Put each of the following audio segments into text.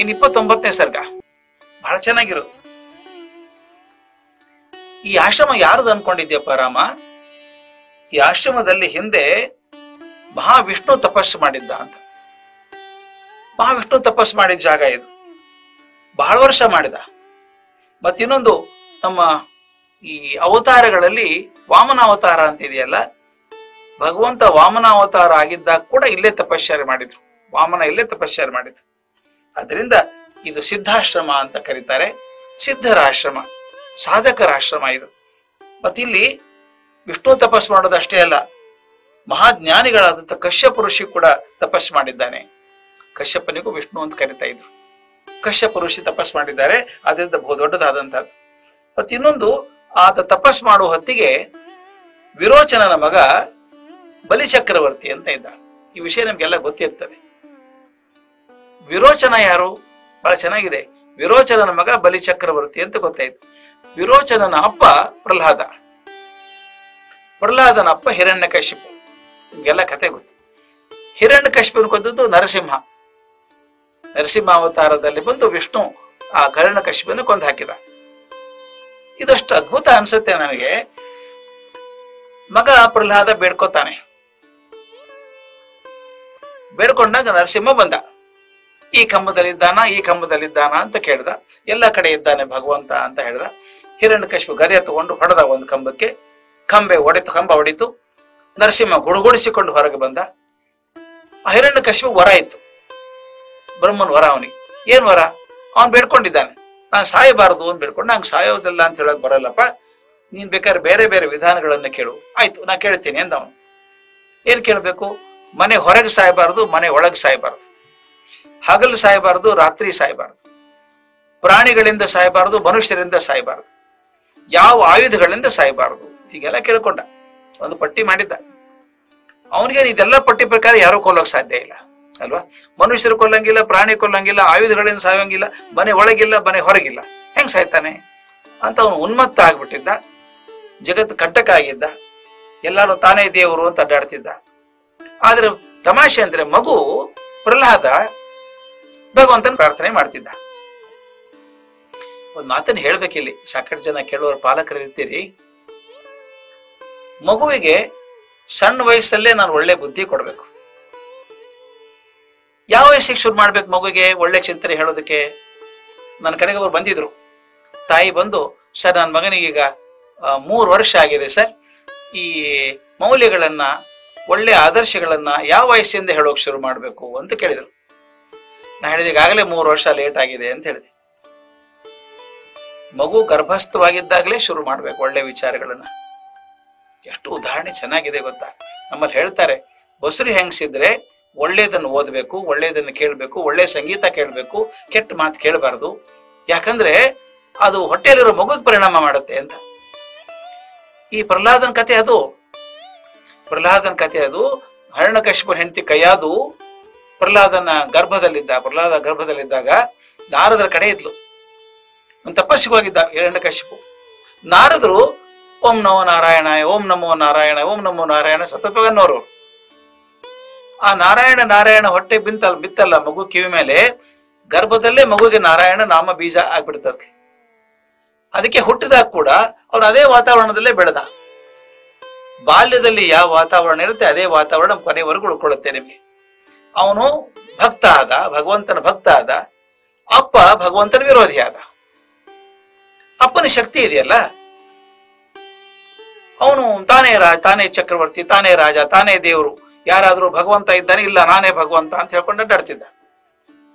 ಇನ್ 29ನೇ ಸರ್ಗ ಬಹಳ ಚೆನ್ನಾಗಿರೋದು. ಈ ಆಶ್ರಮ ಯಾರದು ಅನ್ಕೊಂಡಿದ್ಯಪ್ಪ ರಾಮ? ಈ ಆಶ್ರಮದಲ್ಲಿ ಹಿಂದೆ ಮಹಾವಿಷ್ಣು ತಪಸ್ಸು ಮಾಡಿದ್ದ ಅಂತ. ಮಹಾವಿಷ್ಣು ತಪಸ್ಸು ಮಾಡಿದ ಜಾಗ ಇದು. ಬಹಳ ವರ್ಷ ಮಾಡಿದ. ಮತ್ತಿನ್ನೊಂದು ನಮ್ಮ ಈ ಅವತಾರಗಳಲ್ಲಿ ವಾಮನ ಅವತಾರ ಅಂತ ಇದೆಯಲ್ಲ, ಭಗವಂತ ವಾಮನ ಅವತಾರ ಆಗಿದ್ದಾಗ ಕೂಡ ಇಲ್ಲೇ ತಪಶ್ಚರ್ಯ ಮಾಡಿದ್ರು. ವಾಮನ ಇಲ್ಲೇ ತಪಶ್ಚರ್ಯ ಮಾಡಿದ್ರು. ಅದರಿಂದ ಇದು ಸಿದ್ಧಾಶ್ರಮ ಅಂತ ಕರೀತಾರೆ. ಸಿದ್ಧರ ಆಶ್ರಮ, ಸಾಧಕರ ಆಶ್ರಮ ಇದು. ಮತ್ತಿಲ್ಲಿ ವಿಷ್ಣು ತಪಸ್ಸು ಮಾಡೋದಷ್ಟೇ ಅಲ್ಲ, ಮಹಾಜ್ಞಾನಿಗಳಾದಂಥ ಕಶ್ಯಪ ಋಷಿ ಕೂಡ ತಪಸ್ಸು ಮಾಡಿದ್ದಾನೆ. ಕಶ್ಯಪನಿಗೂ ವಿಷ್ಣು ಅಂತ ಕರಿತಾ ಇದ್ರು. ಕಶ್ಯಪ ಋಷಿ ತಪಸ್ಸು ಮಾಡಿದ್ದಾರೆ. ಅದರಿಂದ ಬಹು ದೊಡ್ಡದಾದಂಥದ್ದು. ಮತ್ತ ಇನ್ನೊಂದು, ಆತ ತಪಸ್ಸು ಮಾಡುವ ಹೊತ್ತಿಗೆ ವಿರೋಚನನ ಮಗ ಬಲಿಚಕ್ರವರ್ತಿ ಅಂತ ಇದ್ದ. ಈ ವಿಷಯ ನಮ್ಗೆಲ್ಲ ಗೊತ್ತಿರ್ತದೆ. ವಿರೋಚನ ಯಾರು? ಬಹಳ ಚೆನ್ನಾಗಿದೆ. ವಿರೋಚನನ ಮಗ ಬಲಿಚಕ್ರವರ್ತಿ ಅಂತ ಗೊತ್ತಾಯ್ತು. ವಿರೋಚನನ ಅಪ್ಪ ಪ್ರಹ್ಲಾದ, ಪ್ರಹ್ಲಾದನ ಅಪ್ಪ ಹಿರಣ್ಯಕಶಿಪು. ನಿಮ್ಗೆಲ್ಲ ಕತೆ ಗೊತ್ತು. ಹಿರಣ್ಯಕಶಿಪುನ ಕೊಂದದ್ದು ನರಸಿಂಹ. ನರಸಿಂಹ ಅವತಾರದಲ್ಲಿ ಬಂದು ವಿಷ್ಣು ಆ ಹಿರಣ್ಯಕಶಿಪುನ ಕೊಂದು ಹಾಕಿದ. ಇದಷ್ಟು ಅದ್ಭುತ ಅನ್ಸುತ್ತೆ ನನಗೆ. ಮಗ ಪ್ರಹ್ಲಾದ ಬೇಡ್ಕೋತಾನೆ. ಬೇಡ್ಕೊಂಡಾಗ ನರಸಿಂಹ ಬಂದ. ಈ ಕಂಬದಲ್ಲಿದ್ದಾನ, ಈ ಕಂಬದಲ್ಲಿದ್ದಾನ ಅಂತ ಕೇಳ್ದ. ಎಲ್ಲ ಕಡೆ ಇದ್ದಾನೆ ಭಗವಂತ ಅಂತ ಹೇಳ್ದ. ಹಿರಣ್ಯಕಶಿಪು ಗದೆ ತಗೊಂಡು ಹೊಡೆದ ಒಂದು ಕಂಬಕ್ಕೆ. ಕಂಬ ಹೊಡಿತು. ನರಸಿಂಹ ಗುಡುಗುಡಿಸಿಕೊಂಡು ಹೊರಗೆ ಬಂದ. ಆ ಹಿರಣ್ಯಕಶಿಪು ವರ ಇತ್ತು, ಬ್ರಹ್ಮನ್ ವರ ಅವನಿಗೆ. ಏನ್ ವರ? ಅವನ್ ಬೇಡ್ಕೊಂಡಿದ್ದಾನೆ, ನಾನು ಸಾಯಬಾರದು ಅಂತ ಬೇಡ್ಕೊಂಡು. ನಂಗೆ ಸಾಯೋದಿಲ್ಲ ಅಂತ ಹೇಳಕ್ ಬರಲ್ಲಪ್ಪ, ನೀನ್ ಬೇಕಾದ್ರೆ ಬೇರೆ ಬೇರೆ ವಿಧಾನಗಳನ್ನ ಕೇಳು. ಆಯ್ತು, ನಾ ಕೇಳ್ತೀನಿ ಅಂದ ಅವನು. ಏನ್ ಕೇಳ್ಬೇಕು? ಮನೆ ಹೊರಗೆ ಸಾಯಬಾರದು, ಮನೆ ಒಳಗೆ ಸಾಯಬಾರದು, ಹಗಲು ಸಾಯಬಾರದು, ರಾತ್ರಿ ಸಾಯಬಾರದು, ಪ್ರಾಣಿಗಳಿಂದ ಸಾಯಬಾರದು, ಮನುಷ್ಯರಿಂದ ಸಾಯಬಾರದು, ಯಾವ ಆಯುಧಗಳಿಂದ ಸಾಯಬಾರದು. ಹೀಗೆಲ್ಲ ಕೇಳ್ಕೊಂಡ. ಒಂದು ಪಟ್ಟಿ ಮಾಡಿದ್ದ. ಅವನಿಗೆ ಇದೆಲ್ಲ ಪಟ್ಟಿ ಪ್ರಕಾರ ಯಾರು ಕೊಲ್ಲೋಕ್ ಸಾಧ್ಯ ಇಲ್ಲ ಅಲ್ವಾ? ಮನುಷ್ಯರು ಕೊಲ್ಲಂಗಿಲ್ಲ, ಪ್ರಾಣಿ ಕೊಲ್ಲಂಗಿಲ್ಲ, ಆಯುಧಗಳಿಂದ ಸಾಯೋಂಗಿಲ್ಲ, ಮನೆ ಒಳಗಿಲ್ಲ, ಮನೆ ಹೊರಗಿಲ್ಲ, ಹೆಂಗ್ ಸಾಯ್ತಾನೆ ಅಂತ ಅವನು ಉನ್ಮತ್ತ ಆಗ್ಬಿಟ್ಟಿದ್ದ. ಜಗತ್ತು ಕಂಟಕ ಆಗಿದ್ದ. ಎಲ್ಲಾರು ತಾನೇ ದೇವರು ಅಂತ ಅಡ್ಡಾಡ್ತಿದ್ದ. ಆದ್ರೆ ತಮಾಷೆ ಅಂದ್ರೆ ಮಗು ಪ್ರಹ್ಲಾದ ಭಗವಂತನ ಪ್ರಾರ್ಥನೆ ಮಾಡ್ತಿದ್ದ. ಒಂದ್ ಮಾತನ್ನ ಹೇಳ್ಬೇಕಿಲ್ಲಿ, ಸಾಕಷ್ಟು ಜನ ಕೇಳುವವರು ಪಾಲಕರು ಇರ್ತೀರಿ. ಮಗುವಿಗೆ ಸಣ್ಣ ವಯಸ್ಸಲ್ಲೇ ನಾನು ಒಳ್ಳೆ ಬುದ್ಧಿ ಕೊಡ್ಬೇಕು. ಯಾವ ವಯಸ್ಸಿಗೆ ಶುರು ಮಾಡ್ಬೇಕು ಮಗುವಿಗೆ ಒಳ್ಳೆ ಚಿಂತನೆ ಹೇಳೋದಕ್ಕೆ? ನನ್ನ ಕಡೆಗೆ ಅವ್ರು ಬಂದಿದ್ರು. ತಾಯಿ ಬಂದು, ಸರ್ ನನ್ನ ಮಗನಿಗೀಗ 3 ವರ್ಷ ಆಗಿದೆ ಸರ್, ಈ ಮೌಲ್ಯಗಳನ್ನ, ಒಳ್ಳೆ ಆದರ್ಶಗಳನ್ನ ಯಾವ ವಯಸ್ಸಿಂದ ಹೇಳೋಕ್ ಶುರು ಮಾಡ್ಬೇಕು ಅಂತ ಕೇಳಿದ್ರು. ನಾ ಹೇಳಿದೆ, ಈಗಾಗಲೇ 3 ವರ್ಷ ಲೇಟ್ ಆಗಿದೆ ಅಂತ ಹೇಳಿದೆ. ಮಗು ಗರ್ಭಸ್ಥವಾಗಿದ್ದಾಗಲೇ ಶುರು ಮಾಡ್ಬೇಕು ಒಳ್ಳೆ ವಿಚಾರಗಳನ್ನ. ಎಷ್ಟು ಉದಾಹರಣೆ ಚೆನ್ನಾಗಿದೆ ಗೊತ್ತಾ? ನಮ್ಮಲ್ಲಿ ಹೇಳ್ತಾರೆ, ಬಸುರಿ ಹೆಂಗಸಿದ್ರೆ ಒಳ್ಳೇದನ್ನು ಓದ್ಬೇಕು, ಒಳ್ಳೇದನ್ನು ಕೇಳ್ಬೇಕು, ಒಳ್ಳೆ ಸಂಗೀತ ಕೇಳ್ಬೇಕು, ಕೆಟ್ಟ ಮಾತು ಕೇಳಬಾರ್ದು. ಯಾಕಂದ್ರೆ ಅದು ಹೊಟ್ಟೆಯಲ್ಲಿರೋ ಮಗುಗೆ ಪರಿಣಾಮ ಮಾಡುತ್ತೆ ಅಂತ. ಈ ಪ್ರಹ್ಲಾದನ ಕತೆ ಅದು. ಪ್ರಹ್ಲಾದನ ಕತೆ ಅದು. ಹಿರಣ್ಯಕಶಿಪುನ ಹೆಂಡತಿ ಕೈಯಾದು ಪ್ರಹ್ಲಾದ ಗರ್ಭದಲ್ಲಿದ್ದಾಗ ನಾರದರ ಕಡೆ ಇದ್ಲು. ಒಂದು ತಪಸ್ಸಿಗೆ ಹೋಗಿದ್ದ ಹಿರಣ್ಯಕಶಿಪು. ನಾರದರು ಓಂ ನಮೋ ನಾರಾಯಣ, ಓಂ ನಮೋ ನಾರಾಯಣ, ಓಂ ನಮೋ ನಾರಾಯಣ ಸತತವಾಗಿ ಅನ್ನೋರು. ಆ ನಾರಾಯಣ ಹೊಟ್ಟೆ ಬಿತ್ತಲ್ಲ ಮಗು ಕಿವಿ ಮೇಲೆ, ಗರ್ಭದಲ್ಲೇ ಮಗುಗೆ ನಾರಾಯಣ ನಾಮ ಬೀಜ ಆಗ್ಬಿಡ್ತದೆ. ಅದಕ್ಕೆ ಹುಟ್ಟಿದಾಗ ಕೂಡ ಅವ್ರು ಅದೇ ವಾತಾವರಣದಲ್ಲೇ ಬೆಳೆದ. ಬಾಲ್ಯದಲ್ಲಿ ಯಾವ ವಾತಾವರಣ ಇರುತ್ತೆ ಅದೇ ವಾತಾವರಣ ಕೊನೆವರೆಗೂ ಉಳ್ಕೊಳ್ಳುತ್ತೆ ನಿಮ್ಗೆ. ಅವನು ಭಕ್ತ ಆದ, ಭಗವಂತನ ಭಕ್ತ ಆದ. ಅಪ್ಪ ಭಗವಂತನ ವಿರೋಧಿ ಆದ. ಅಪ್ಪನ ಶಕ್ತಿ ಇದೆಯಲ್ಲ, ಅವನು ತಾನೇ ಚಕ್ರವರ್ತಿ, ತಾನೇ ರಾಜ, ತಾನೇ ದೇವರು. ಯಾರಾದ್ರೂ ಭಗವಂತ ಇದ್ದಾನೆ, ಇಲ್ಲ ನಾನೇ ಭಗವಂತ ಅಂತ ಹೇಳ್ಕೊಂಡು ಅಡ್ಡಾಡ್ತಿದ್ದ.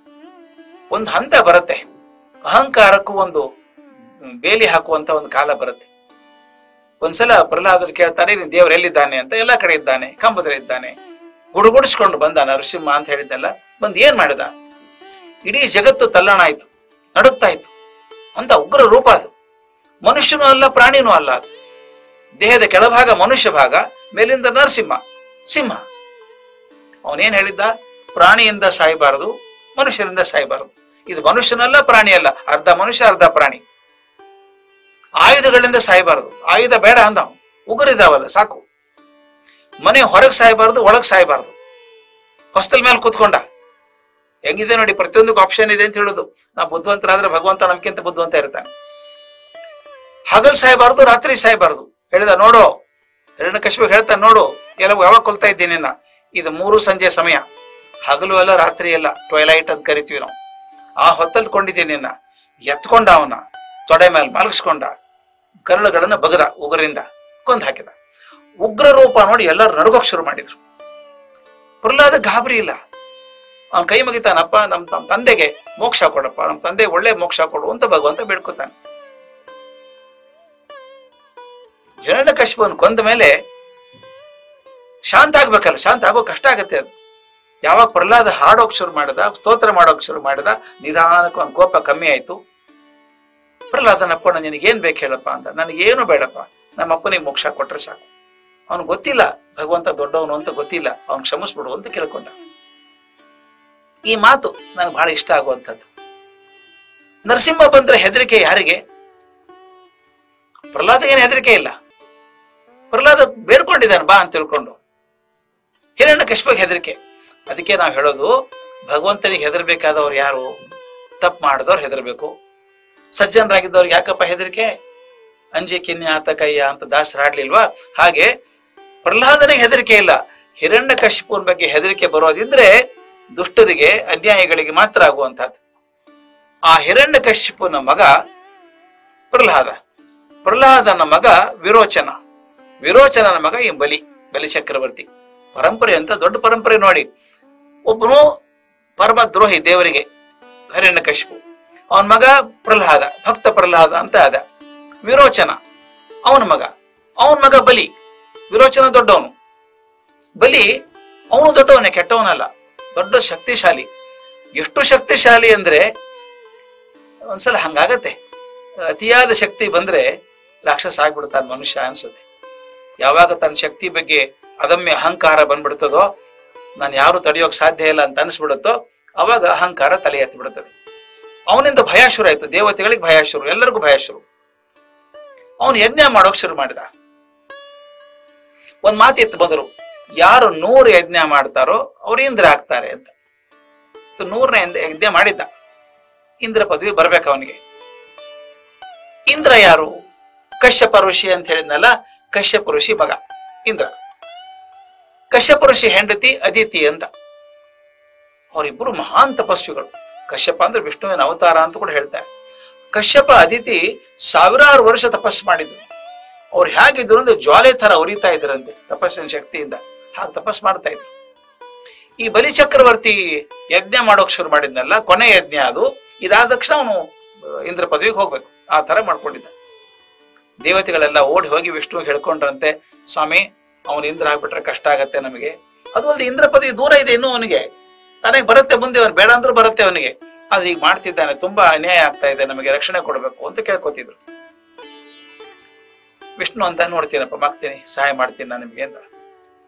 ಒಂದು ಹಂತ ಬರುತ್ತೆ, ಅಹಂಕಾರಕ್ಕೂ ಒಂದು ಬೇಲಿ ಹಾಕುವಂತ ಒಂದು ಕಾಲ ಬರುತ್ತೆ. ಒಂದ್ಸಲ ಪ್ರಹ್ಲಾದರು ಕೇಳ್ತಾನೆ, ನೀನ್ ದೇವ್ರು ಎಲ್ಲಿದ್ದಾನೆ ಅಂತ. ಎಲ್ಲ ಕಡೆ ಇದ್ದಾನೆ, ಕಂಬದಲ್ಲಿದ್ದಾನೆ. ಗುಡುಗುಡಿಸ್ಕೊಂಡು ಬಂದ ನರಸಿಂಹ ಅಂತ ಹೇಳಿದ್ದಲ್ಲ. ಬಂದು ಏನ್ ಮಾಡಿದ? ಇಡೀ ಜಗತ್ತು ತಲ್ಲಣ ಆಯ್ತು, ನಡುಗ್ತಾ ಇತ್ತು ಅಂತ ಉಗ್ರ ರೂಪ ಅದು. ಮನುಷ್ಯನೂ ಅಲ್ಲ, ಪ್ರಾಣಿನೂ ಅಲ್ಲ ಅದು. ದೇಹದ ಕೆಳಭಾಗ ಮನುಷ್ಯ ಭಾಗ, ಮೇಲಿಂದ ನರಸಿಂಹ, ಸಿಂಹ. ಅವನೇನ್ ಹೇಳಿದ್ದ? ಪ್ರಾಣಿಯಿಂದ ಸಾಯಬಾರದು, ಮನುಷ್ಯರಿಂದ ಸಾಯಬಾರದು. ಇದು ಮನುಷ್ಯನಲ್ಲ, ಪ್ರಾಣಿ ಅಲ್ಲ, ಅರ್ಧ ಮನುಷ್ಯ ಅರ್ಧ ಪ್ರಾಣಿ. ಆಯುಧಗಳಿಂದ ಸಾಯಬಾರದು, ಆಯುಧ ಬೇಡ ಅಂದ. ಉಗುರಿದಾವಲ್ಲ ಸಾಕು. ಮನೆ ಹೊರಗೆ ಸಾಯಬಾರದು, ಒಳಗ್ ಸಾಯಬಾರದು. ಹೊಸ್ತಲ್ ಮೇಲೆ ಕೂತ್ಕೊಂಡ. ಹೆಂಗಿದೆ ನೋಡಿ, ಪ್ರತಿಯೊಂದಕ್ಕೂ ಆಪ್ಷನ್ ಇದೆ ಅಂತ ಹೇಳುದು. ನಾವು ಬುದ್ಧಿವಂತರಾದ್ರೆ ಭಗವಂತ ನಮ್ಗಿಂತ ಬುದ್ಧಿವಂತ ಇರ್ತಾನೆ. ಹಗಲ್ ಸಾಯಬಾರದು, ರಾತ್ರಿ ಸಾಯಬಾರದು. ಹೇಳಿದ ನೋಡು, ಹಿರಣ್ಯಕಶಿಪು ಹೇಳ್ತಾನೆ, ನೋಡು ಯಾವಾಗ ಕೊಲ್ತಾ ಇದ್ದೀನಿ ನಾ, ಇದು 3 ಸಂಜೆ ಸಮಯ, ಹಗಲು ಎಲ್ಲ ರಾತ್ರಿ ಎಲ್ಲ, ಟ್ವೈಲೈಟ್ ಅಂತ ಕರಿತೀವಿ ನಾವು. ಆ ಹೊತ್ತಲ್ಲಿ ಕೊಂಡಿದ್ದೀನಿ ನಾ. ಎತ್ಕೊಂಡ ಅವನ ತೊಡೆ ಮೇಲೆ ಮಲಗಿಸ್ಕೊಂಡ, ಕರುಳುಗಳನ್ನ ಬಗದ, ಉಗುರಿಂದ ಕೊಂದು ಹಾಕಿದ. ಉಗ್ರ ರೂಪ ನೋಡಿ ಎಲ್ಲರೂ ನಡುಗೋಕ್ ಶುರು ಮಾಡಿದ್ರು. ಪ್ರಹ್ಲಾದ ಗಾಬರಿ ಇಲ್ಲ. ಅವನ್ ಕೈ ಮುಗಿತಾನಪ್ಪ, ನಮ್ಮ ತಂದೆಗೆ ಮೋಕ್ಷ ಕೊಡಪ್ಪ, ನಮ್ಮ ತಂದೆ ಒಳ್ಳೆ ಮೋಕ್ಷ ಕೊಡು ಅಂತ ಭಗವಂತ ಬೇಡ್ಕೊತಾನೆ. ಹಿರಣ್ಯಕಶಿಪುವನ್ನು ಕೊಂದ ಮೇಲೆ ಶಾಂತ ಆಗ್ಬೇಕಲ್ಲ, ಶಾಂತ ಆಗೋ ಕಷ್ಟ ಆಗತ್ತೆ. ಅದು ಯಾವಾಗ ಪ್ರಹ್ಲಾದ ಹಾಡೋಕ್ ಶುರು ಮಾಡಿದ, ಸ್ತೋತ್ರ ಮಾಡೋಕ್ ಶುರು ಮಾಡಿದ, ನಿಧಾನಕ್ಕೆ ಅವನ ಕೋಪ ಕಮ್ಮಿ ಆಯ್ತು. ಪ್ರಹ್ಲಾದನಪ್ಪ, ನಿನಗೇನ್ ಬೇಕು ಹೇಳಪ್ಪ ಅಂತ. ನನಗೇನು ಬೇಡಪ್ಪ, ನಮ್ಮ ಅಪ್ಪನಿಗೆ ಮೋಕ್ಷ ಕೊಟ್ರೆ ಸಾಕು. ಅವನು ಗೊತ್ತಿಲ್ಲ ಭಗವಂತ ದೊಡ್ಡವನು ಅಂತ ಗೊತ್ತಿಲ್ಲ, ಅವನ್ ಕ್ಷಮಿಸ್ಬಿಡು ಅಂತ ಕೇಳ್ಕೊಂಡ. ಈ ಮಾತು ನನಗೆ ಬಹಳ ಇಷ್ಟ ಆಗುವಂಥದ್ದು. ನರಸಿಂಹ ಬಂದ್ರೆ ಹೆದರಿಕೆ ಯಾರಿಗೆ? ಪ್ರಹ್ಲಾದಗೇನು ಹೆದರಿಕೆ ಇಲ್ಲ. ಪ್ರಹ್ಲಾದ ಬೇಡ್ಕೊಂಡಿದ್ದಾನೆ ಬಾ ಅಂತ ತಿಳ್ಕೊಂಡು. ಹಿರಣ್ಯಕಶಿಪಿಗೆ ಹೆದರಿಕೆ. ಅದಕ್ಕೆ ನಾವು ಹೇಳೋದು, ಭಗವಂತನಿಗೆ ಹೆದರ್ಬೇಕಾದವ್ರು ಯಾರು? ತಪ್ಪು ಮಾಡಿದವ್ರು ಹೆದರ್ಬೇಕು. ಸಜ್ಜನರಾಗಿದ್ದವ್ರಿಗೆ ಯಾಕಪ್ಪ ಹೆದರಿಕೆ? ಅಂಜೆ ಕಿನ್ಯ ಆತ ಕಯ್ಯ ಅಂತ ದಾಸರು ಹಾಡ್ಲಿಲ್ವಾ? ಹಾಗೆ ಪ್ರಹ್ಲಾದನಿಗೆ ಹೆದರಿಕೆ ಇಲ್ಲ. ಹಿರಣ್ಯಕಶಿಪುವಿನ ಬಗ್ಗೆ ಹೆದರಿಕೆ ಬರೋದಿದ್ರೆ ದುಷ್ಟರಿಗೆ, ಅನ್ಯಾಯಿಗಳಿಗೆ ಮಾತ್ರ ಆಗುವಂತಹದ್ದು. ಆ ಹಿರಣ್ಯಕಶಿಪುನ ಮಗ ಪ್ರಹ್ಲಾದ, ಪ್ರಹ್ಲಾದನ ಮಗ ವಿರೋಚನ, ವಿರೋಚನನ ಮಗ ಈ ಬಲಿ ಚಕ್ರವರ್ತಿ. ಪರಂಪರೆ ಅಂತ ದೊಡ್ಡ ಪರಂಪರೆ ನೋಡಿ. ಒಬ್ಬನು ಪರಮ ದ್ರೋಹಿ ದೇವರಿಗೆ, ಹಿರಣ್ಯಕಶಿಪು. ಅವನ ಮಗ ಪ್ರಹ್ಲಾದ, ಭಕ್ತ ಪ್ರಹ್ಲಾದ ಅಂತ ಆದ. ವಿರೋಚನ ಅವನ ಮಗ ಬಲಿ. ವಿರೋಚನ ದೊಡ್ಡವನು, ಬಲಿ ಅವನು ದೊಡ್ಡವನೇ, ಕೆಟ್ಟವನಲ್ಲ, ದೊಡ್ಡ ಶಕ್ತಿಶಾಲಿ. ಎಷ್ಟು ಶಕ್ತಿಶಾಲಿ ಅಂದ್ರೆ ಒಂದ್ಸಲ ಹಂಗಾಗತ್ತೆ, ಅತಿಯಾದ ಶಕ್ತಿ ಬಂದ್ರೆ ರಾಕ್ಷಸ ಆಗ್ಬಿಡ್ತಾನೆ ಮನುಷ್ಯ ಅನ್ಸುತ್ತೆ. ಯಾವಾಗ ತನ್ನ ಶಕ್ತಿ ಬಗ್ಗೆ ಅದಮ್ಯ ಅಹಂಕಾರ ಬಂದ್ಬಿಡ್ತದೋ, ನಾನು ಯಾರು ತಡೆಯೋಕ್ ಸಾಧ್ಯ ಇಲ್ಲ ಅಂತ ಅನ್ಸ್ಬಿಡುತ್ತೋ, ಅವಾಗ ಅಹಂಕಾರ ತಲೆ ಎತ್ತಿ ಬಿಡುತ್ತದೆ. ಅವನಿಂದ ಭಯ ಶುರು ಆಯ್ತು, ದೇವತೆಗಳಿಗೆ ಭಯ ಶುರು, ಎಲ್ಲರಿಗೂ ಭಯ ಶುರು. ಅವನು ಯಜ್ಞ ಮಾಡೋಕ್ ಶುರು ಮಾಡಿದ. ಒಂದ್ ಮಾತು ಎತ್ತು ಬಂದರು, ಯಾರು 100 ಯಜ್ಞ ಮಾಡ್ತಾರೋ ಅವ್ರು ಇಂದ್ರ ಆಗ್ತಾರೆ ಅಂತ. 100ನೇ ಯಜ್ಞ ಮಾಡಿದ್ದ. ಇಂದ್ರ ಪದವಿ ಬರ್ಬೇಕು ಅವನಿಗೆ. ಇಂದ್ರ ಯಾರು? ಕಶ್ಯಪ ಋಷಿ ಅಂತ ಹೇಳಿದ್ನಲ್ಲ, ಕಶ್ಯಪ ಋಷಿ ಮಗ ಇಂದ್ರ. ಕಶ್ಯಪ ಋಷಿ ಹೆಂಡತಿ ಅದಿತಿ ಅಂತ. ಅವರಿಬ್ಬರು ಮಹಾನ್ ತಪಸ್ವಿಗಳು. ಕಶ್ಯಪ ಅಂದ್ರೆ ವಿಷ್ಣುವಿನ ಅವತಾರ ಅಂತ ಕೂಡ ಹೇಳ್ತಾರೆ. ಕಶ್ಯಪ ಅದಿತಿ 1000 ವರ್ಷ ತಪಸ್ಸು ಮಾಡಿದ್ರು. ಅವ್ರು ಹೇಗಿದ್ರು ಅಂದ್ರೆ ಜ್ವಾಲೆ ತರ ಉರಿತಾ ಇದ್ರಂತೆ ತಪಸ್ಸಿನ ಶಕ್ತಿಯಿಂದ. ಹಾಗೆ ತಪಸ್ಸು ಮಾಡ್ತಾ ಇದ್ರು. ಈ ಬಲಿ ಚಕ್ರವರ್ತಿ ಯಜ್ಞ ಮಾಡೋಕ್ ಶುರು ಮಾಡಿದ್ನಲ್ಲ, ಕೊನೆ ಯಜ್ಞ ಅದು. ಇದಾದ ತಕ್ಷಣ ಅವನು ಇಂದ್ರ ಪದವಿಗೆ ಹೋಗ್ಬೇಕು, ಆ ತರ ಮಾಡ್ಕೊಂಡಿದ್ದ. ದೇವತೆಗಳೆಲ್ಲ ಓಡಿ ಹೋಗಿ ವಿಷ್ಣುವಿಗೆ ಹೇಳ್ಕೊಂಡ್ರಂತೆ, ಸ್ವಾಮಿ ಅವನು ಇಂದ್ರ ಆಗ್ಬಿಟ್ರೆ ಕಷ್ಟ ಆಗತ್ತೆ ನಮಗೆ. ಅದು ಅಲ್ಲದೆ ಇಂದ್ರ ಪದವಿ ದೂರ ಇದೆ ಇನ್ನು ಅವನಿಗೆ, ನನಗೆ ಬರುತ್ತೆ ಮುಂದೆ, ಅವನು ಬೇಡ ಅಂದ್ರೂ ಬರುತ್ತೆ ಅವನಿಗೆ. ಆದ್ರೆ ಈಗ ಮಾಡ್ತಿದ್ದಾನೆ, ತುಂಬಾ ಅನ್ಯಾಯ ಆಗ್ತಾ ಇದೆ, ನಮಗೆ ರಕ್ಷಣೆ ಕೊಡ್ಬೇಕು ಅಂತ ಕೇಳ್ಕೊತಿದ್ರು. ವಿಷ್ಣು ಅಂತ, ನೋಡ್ತೀನಪ್ಪ, ಮಾಡ್ತೀನಿ, ಸಹಾಯ ಮಾಡ್ತೀನಿ ನಾನು ನಿಮ್ಗೆ ಅಂತ.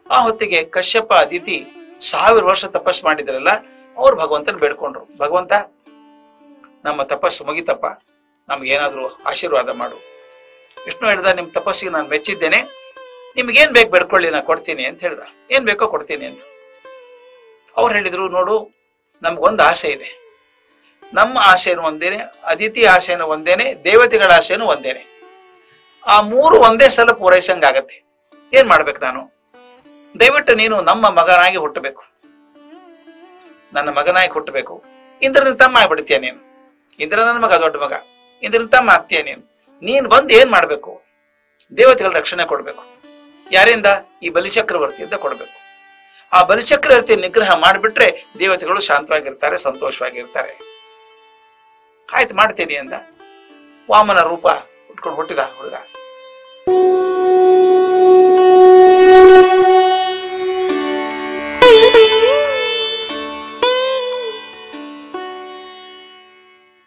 ಆ ಹೊತ್ತಿಗೆ ಕಶ್ಯಪ ಅದಿತಿ 1000 ವರ್ಷ ತಪಸ್ಸು ಮಾಡಿದ್ರಲ್ಲ, ಅವ್ರು ಭಗವಂತನ ಬೇಡ್ಕೊಂಡ್ರು, ಭಗವಂತ ನಮ್ಮ ತಪಸ್ಸು ಮುಗಿತಪ್ಪ, ನಮ್ಗೇನಾದ್ರೂ ಆಶೀರ್ವಾದ ಮಾಡು. ವಿಷ್ಣು ಹೇಳ್ದ, ನಿಮ್ ತಪಸ್ಸಿಗೆ ನಾನು ಮೆಚ್ಚಿದ್ದೇನೆ, ನಿಮ್ಗೇನ್ ಬೇಕು ಬೇಡ್ಕೊಳ್ಳಿ, ನಾ ಕೊಡ್ತೀನಿ ಅಂತ ಹೇಳ್ದ. ಏನ್ ಬೇಕೋ ಕೊಡ್ತೀನಿ ಅಂತ. ಅವ್ರು ಹೇಳಿದ್ರು, ನೋಡು ನಮ್ಗೊಂದು ಆಸೆ ಇದೆ, ನಮ್ಮ ಆಸೆನೂ ಒಂದೇನೆ, ಅದಿತಿ ಆಸೆನೂ ಒಂದೇನೆ, ದೇವತೆಗಳ ಆಸೆನೂ ಒಂದೇನೆ. ಆ 3 ಒಂದೇ ಸಲ ಪೂರೈಸಂಗಾಗತ್ತೆ. ಏನ್ ಮಾಡ್ಬೇಕು ನಾನು? ದಯವಿಟ್ಟು ನೀನು ನಮ್ಮ ಮಗನಾಗಿ ಹುಟ್ಟಬೇಕು, ನನ್ನ ಮಗನಾಗಿ ಹುಟ್ಟಬೇಕು. ಇಂದ್ರನ ತಮ್ಮ ಆಗ್ಬಿಡ್ತೀಯ ನೀನು. ಇಂದ್ರ ನನ್ನ ಮಗ, ದೊಡ್ಡ ಮಗ, ಇಂದ್ರನ ತಮ್ಮ ಆಗ್ತೀಯ ನೀನು. ನೀನ್ ಬಂದು ಏನ್ ಮಾಡ್ಬೇಕು? ದೇವತೆಗಳ ರಕ್ಷಣೆ ಕೊಡ್ಬೇಕು. ಯಾರಿಂದ? ಈ ಬಲಿಚಕ್ರವರ್ತಿಯಿಂದ ಕೊಡ್ಬೇಕು. ಆ ಬಲಿಚಕ್ರವರ್ತಿ ನಿಗ್ರಹ ಮಾಡಿಬಿಟ್ರೆ ದೇವತೆಗಳು ಶಾಂತವಾಗಿರ್ತಾರೆ, ಸಂತೋಷವಾಗಿರ್ತಾರೆ. ಆಯ್ತು ಮಾಡ್ತೀನಿ ಅಂದ. ವಾಮನ ರೂಪ ಉಟ್ಕೊಂಡು ಹುಟ್ಟಿದ ಹುಡುಗ.